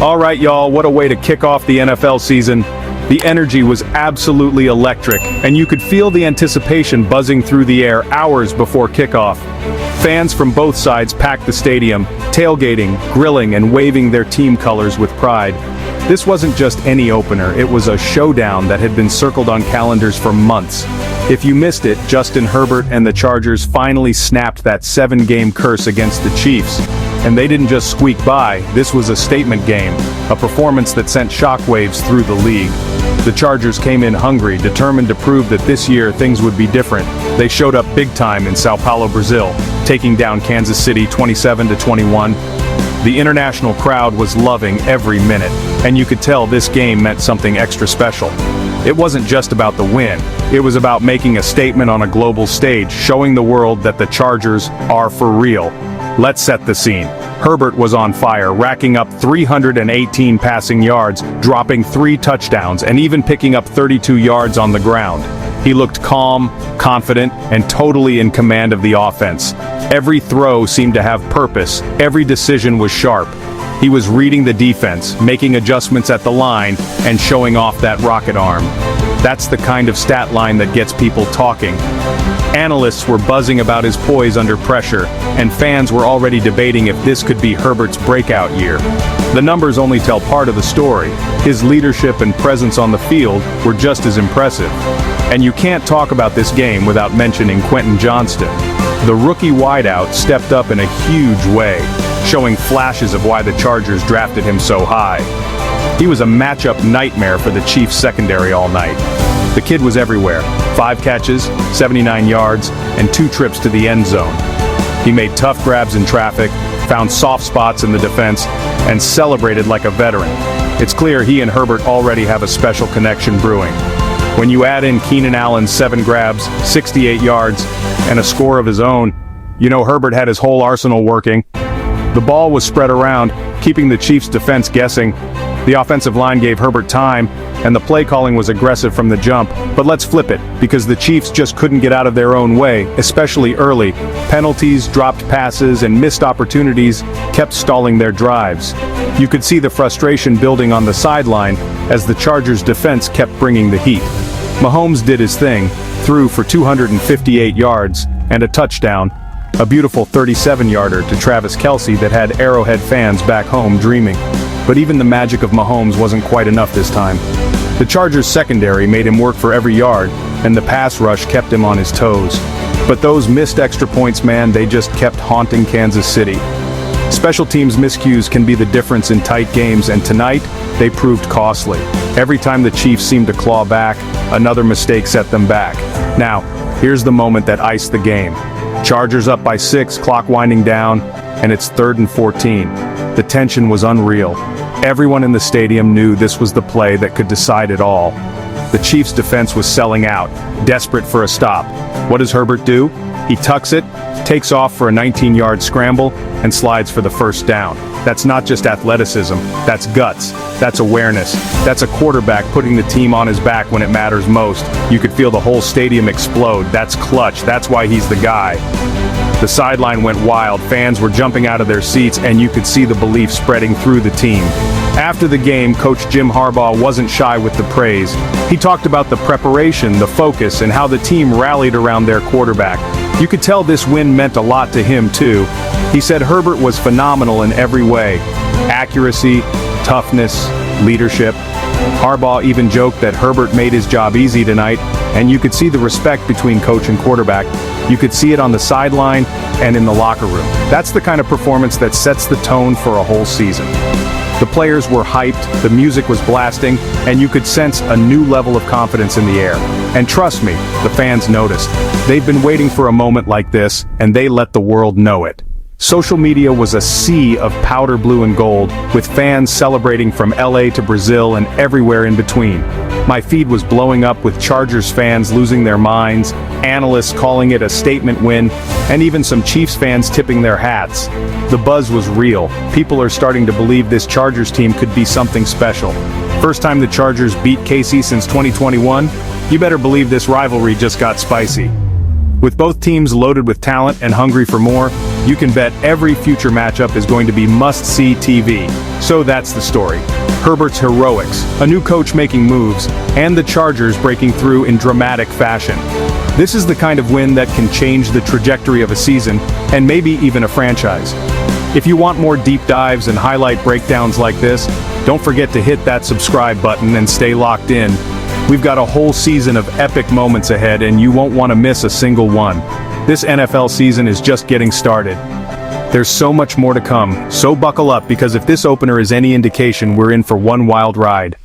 All right, y'all, what a way to kick off the NFL season. The energy was absolutely electric, and you could feel the anticipation buzzing through the air hours before kickoff. Fans from both sides packed the stadium, tailgating, grilling, and waving their team colors with pride. This wasn't just any opener, it was a showdown that had been circled on calendars for months. If you missed it, Justin Herbert and the Chargers finally snapped that 7-game curse against the Chiefs. And they didn't just squeak by, this was a statement game, a performance that sent shockwaves through the league. The Chargers came in hungry, determined to prove that this year things would be different. They showed up big time in Sao Paulo, Brazil, taking down Kansas City 27-21. The international crowd was loving every minute, and you could tell this game meant something extra special. It wasn't just about the win, it was about making a statement on a global stage, showing the world that the Chargers are for real. Let's set the scene. Herbert was on fire, racking up 318 passing yards, dropping 3 touchdowns, and even picking up 32 yards on the ground. He looked calm, confident, and totally in command of the offense. Every throw seemed to have purpose, every decision was sharp. He was reading the defense, making adjustments at the line, and showing off that rocket arm. That's the kind of stat line that gets people talking. Analysts were buzzing about his poise under pressure, and fans were already debating if this could be Herbert's breakout year. The numbers only tell part of the story. His leadership and presence on the field were just as impressive. And you can't talk about this game without mentioning Quentin Johnston. The rookie wideout stepped up in a huge way, showing flashes of why the Chargers drafted him so high. He was a matchup nightmare for the Chiefs secondary all night. The kid was everywhere, 5 catches, 79 yards, and 2 trips to the end zone. He made tough grabs in traffic, found soft spots in the defense, and celebrated like a veteran. It's clear he and Herbert already have a special connection brewing. When you add in Keenan Allen's 7 grabs, 68 yards, and a score of his own, you know Herbert had his whole arsenal working. The ball was spread around, keeping the Chiefs' defense guessing. The offensive line gave Herbert time, and the play calling was aggressive from the jump. But let's flip it, because the Chiefs just couldn't get out of their own way, especially early. Penalties, dropped passes, and missed opportunities kept stalling their drives. You could see the frustration building on the sideline as the Chargers' defense kept bringing the heat. Mahomes did his thing, threw for 258 yards and a touchdown, a beautiful 37-yarder to Travis Kelce that had Arrowhead fans back home dreaming. But even the magic of Mahomes wasn't quite enough this time. The Chargers' secondary made him work for every yard, and the pass rush kept him on his toes. But those missed extra points, man, they just kept haunting Kansas City. Special teams miscues can be the difference in tight games, and tonight, they proved costly. Every time the Chiefs seemed to claw back, another mistake set them back. Now, here's the moment that iced the game. Chargers up by 6, clock winding down, and it's 3rd and 14. The tension was unreal. Everyone in the stadium knew this was the play that could decide it all. The Chiefs' defense was selling out, desperate for a stop. What does Herbert do? He tucks it, takes off for a 19-yard scramble, and slides for the first down. That's not just athleticism, that's guts, that's awareness, that's a quarterback putting the team on his back when it matters most. You could feel the whole stadium explode. That's clutch, that's why he's the guy. The sideline went wild, fans were jumping out of their seats, and you could see the belief spreading through the team. After the game, Coach Jim Harbaugh wasn't shy with the praise. He talked about the preparation, the focus, and how the team rallied around their quarterback. You could tell this win meant a lot to him, too. He said Herbert was phenomenal in every way. Accuracy, toughness, leadership. Harbaugh even joked that Herbert made his job easy tonight, and you could see the respect between coach and quarterback. You could see it on the sideline and in the locker room. That's the kind of performance that sets the tone for a whole season. The players were hyped, the music was blasting, and you could sense a new level of confidence in the air. And trust me, the fans noticed. They've been waiting for a moment like this, and they let the world know it. Social media was a sea of powder blue and gold, with fans celebrating from LA to Brazil and everywhere in between. My feed was blowing up with Chargers fans losing their minds, analysts calling it a statement win, and even some Chiefs fans tipping their hats. The buzz was real. People are starting to believe this Chargers team could be something special. First time the Chargers beat KC since 2021? You better believe this rivalry just got spicy. With both teams loaded with talent and hungry for more, you can bet every future matchup is going to be must-see TV. So that's the story. Herbert's heroics, a new coach making moves, and the Chargers breaking through in dramatic fashion. This is the kind of win that can change the trajectory of a season, and maybe even a franchise. If you want more deep dives and highlight breakdowns like this, don't forget to hit that subscribe button and stay locked in. We've got a whole season of epic moments ahead, and you won't want to miss a single one. This NFL season is just getting started. There's so much more to come, so buckle up because if this opener is any indication, we're in for one wild ride.